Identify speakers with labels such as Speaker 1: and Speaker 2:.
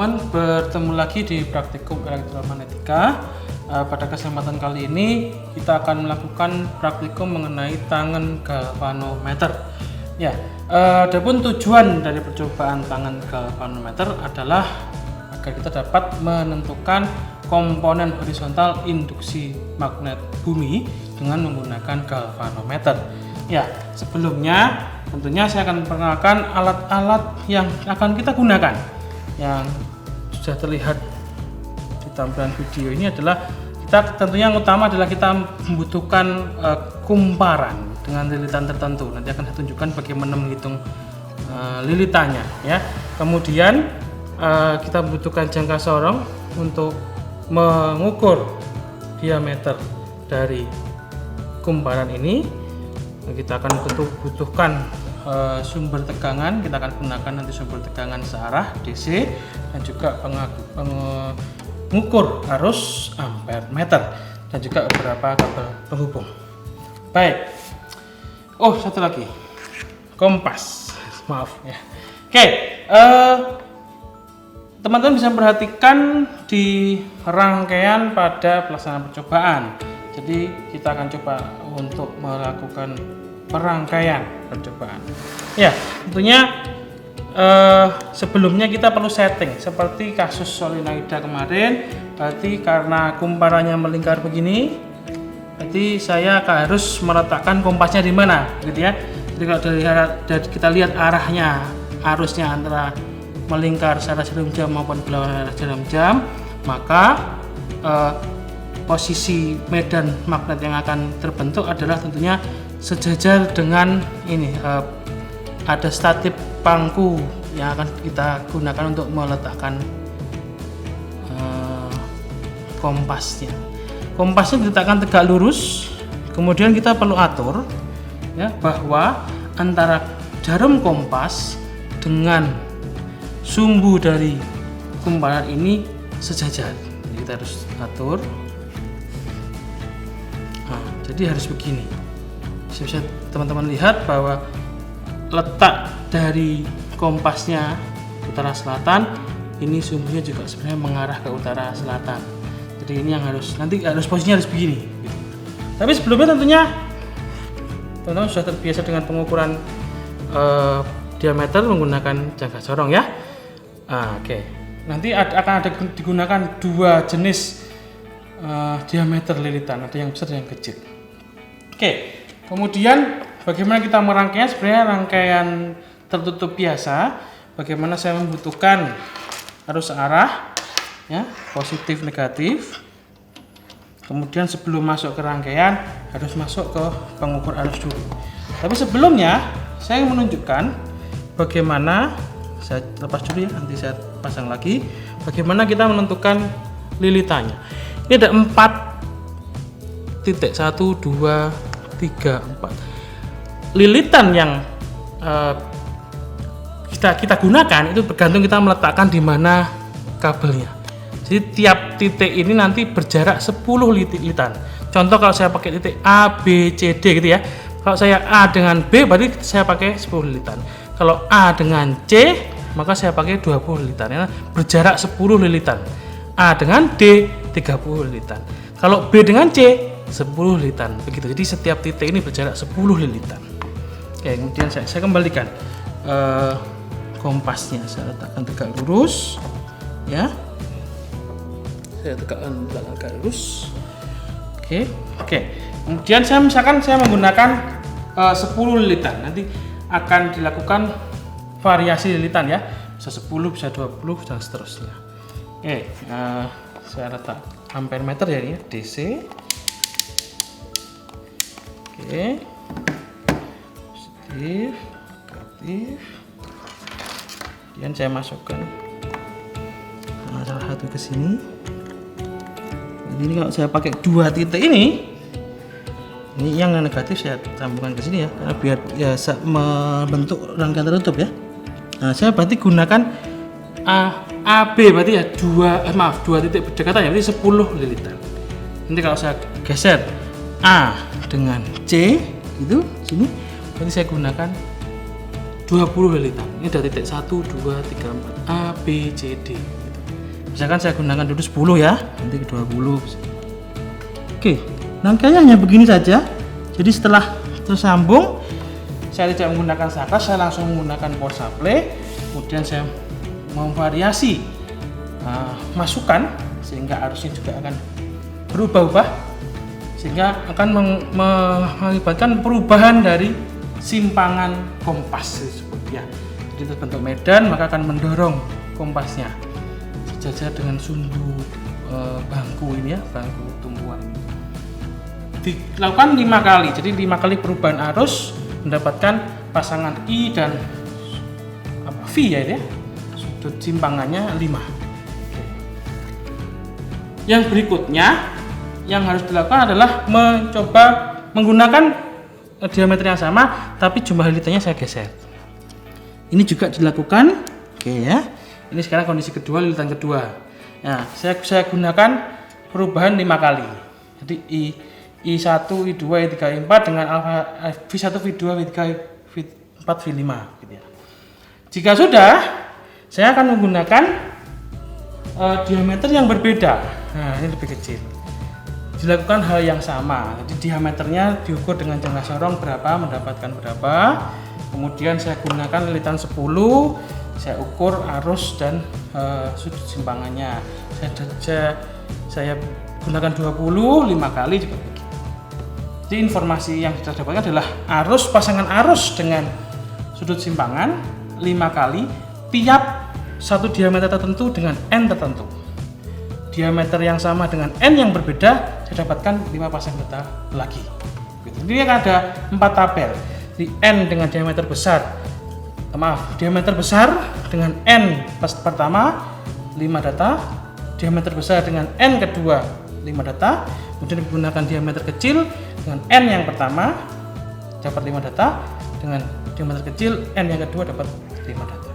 Speaker 1: teman-teman, bertemu lagi di praktikum elektromagnetika. Pada kesempatan kali ini kita akan melakukan praktikum mengenai tangan galvanometer. Ya, adapun tujuan dari percobaan tangan galvanometer adalah agar kita dapat menentukan komponen horizontal induksi magnet bumi dengan menggunakan galvanometer. Ya, sebelumnya tentunya saya akan memperkenalkan alat-alat yang akan kita gunakan. Yang sudah terlihat di tampilan video ini adalah tentunya yang utama adalah kita membutuhkan kumparan dengan lilitan tertentu. Nanti akan saya tunjukkan bagaimana menghitung lilitannya ya. Kemudian kita membutuhkan jangka sorong untuk mengukur diameter dari kumparan ini. Kita akan butuhkan sumber tegangan. Kita akan gunakan nanti sumber tegangan searah DC dan juga pengukur arus ampere meter dan juga beberapa kabel penghubung. Baik. Oh, satu lagi. Kompas. Maaf ya. Oke, teman-teman bisa perhatikan di rangkaian pada pelaksanaan percobaan. Jadi kita akan coba untuk melakukan perangkaian percobaan. Ya, tentunya sebelumnya kita perlu setting seperti kasus solenoida kemarin. Berarti karena kumparannya melingkar begini, berarti saya harus meletakkan kompasnya di mana, gitu ya. Jadi kalau dari kita lihat arahnya, arusnya antara melingkar secara jarum jam maupun berlawanan arah jarum jam, maka posisi medan magnet yang akan terbentuk adalah tentunya sejajar dengan ini, ada statif pangku yang akan kita gunakan untuk meletakkan kompasnya. Kompasnya diletakkan tegak lurus, kemudian kita perlu atur ya bahwa antara jarum kompas dengan sumbu dari kumparan ini sejajar. Jadi kita harus atur. Jadi harus begini. Bisa teman-teman lihat bahwa letak dari kompasnya utara selatan, ini sumbunya juga sebenarnya mengarah ke utara selatan. Jadi ini yang harus posisinya harus begini. Tapi sebelumnya tentunya teman-teman sudah terbiasa dengan pengukuran diameter menggunakan jangka sorong ya. Oke. Nanti akan ada digunakan dua jenis diameter lilitan, ada yang besar dan yang kecil. Oke, kemudian bagaimana kita merangkainya? Sebenarnya rangkaian tertutup biasa. Bagaimana saya membutuhkan arus arah, ya, positif negatif. Kemudian sebelum masuk ke rangkaian harus masuk ke pengukur arus dulu. Tapi sebelumnya saya menunjukkan bagaimana, saya lepas dulu ya, nanti saya pasang lagi. Bagaimana kita menentukan lilitannya. Ini ada 4 titik, 1, 2, 3, 4 lilitan yang kita gunakan. Itu bergantung kita meletakkan di mana kabelnya. Jadi tiap titik ini nanti berjarak 10 lilitan. Contoh kalau saya pakai titik A, B, C, D gitu ya. Kalau saya A dengan B berarti saya pakai 10 lilitan. Kalau A dengan C maka saya pakai 20 lilitan ya. Berjarak 10 lilitan. A dengan D 30 lilitan. Kalau B dengan C 10 lilitan begitu. Jadi setiap titik ini berjarak 10 lilitan. Oke, kemudian saya kembalikan kompasnya. Saya letakkan tegak lurus ya. Saya tegakkan tegak lurus. Oke. Kemudian saya menggunakan 10 lilitan. Nanti akan dilakukan variasi lilitan ya. Bisa 10, bisa 20 dan seterusnya. Oke, saya letak ampere meter ya ini DC. Oke, positif, negatif. Kemudian saya masukkan salah satu ke sini. Ini kalau saya pakai 2 titik ini yang negatif saya sambungkan ke sini ya, karena biar ya membentuk rangkaian tertutup ya. Nah, saya berarti gunakan AB berarti ya 2 titik berdekatan ya, berarti 10 lilitan. Nanti kalau saya geser A dengan C itu sini, berarti saya gunakan 20 lilitan. Ini dari titik 1, 2, 3, 4 A, B, C, D gitu. Misalkan saya gunakan dulu 10 ya, nanti ke 20. Oke, rangkaiannya hanya begini saja. Jadi setelah tersambung, saya tidak menggunakan sakas, saya langsung menggunakan power supply. Kemudian saya memvariasi masukan sehingga arusnya juga akan berubah-ubah, sehingga akan mengakibatkan perubahan dari simpangan kompas tersebut ya. Jadi terbentuk medan, maka akan mendorong kompasnya sejajar dengan sumbu bangku ini ya, bangku tumpuan ini. Dilakukan 5 kali, jadi 5 kali perubahan arus mendapatkan pasangan I dan V ya ini ya. Sudut simpangannya 5. Yang berikutnya yang harus dilakukan adalah mencoba menggunakan diameter yang sama, tapi jumlah lilitannya saya geser. Ini juga dilakukan, oke ya. Ini sekarang kondisi kedua, lilitan kedua. Nah, saya gunakan perubahan 5 kali. Jadi I1, I2, I3, I4 dengan alfa V1, V2, V3, V4, V5 gitu ya. Jika sudah, saya akan menggunakan diameter yang berbeda. Nah, ini lebih kecil. Dilakukan hal yang sama. Jadi diameternya diukur dengan jangka sorong berapa, mendapatkan berapa. Kemudian saya gunakan lilitan 10, saya ukur arus dan sudut simpangannya. Saya gunakan 20, 5 kali juga begitu. Jadi informasi yang kita dapatkan adalah pasangan arus dengan sudut simpangan 5 kali tiap satu diameter tertentu dengan N tertentu. Diameter yang sama dengan N yang berbeda, saya dapatkan 5 pasang data lagi. Jadi ada 4 tabel. Di N dengan diameter besar, diameter besar dengan N pertama 5 data, diameter besar dengan N kedua 5 data, kemudian digunakan diameter kecil dengan N yang pertama dapat 5 data, dengan diameter kecil N yang kedua dapat 5 data.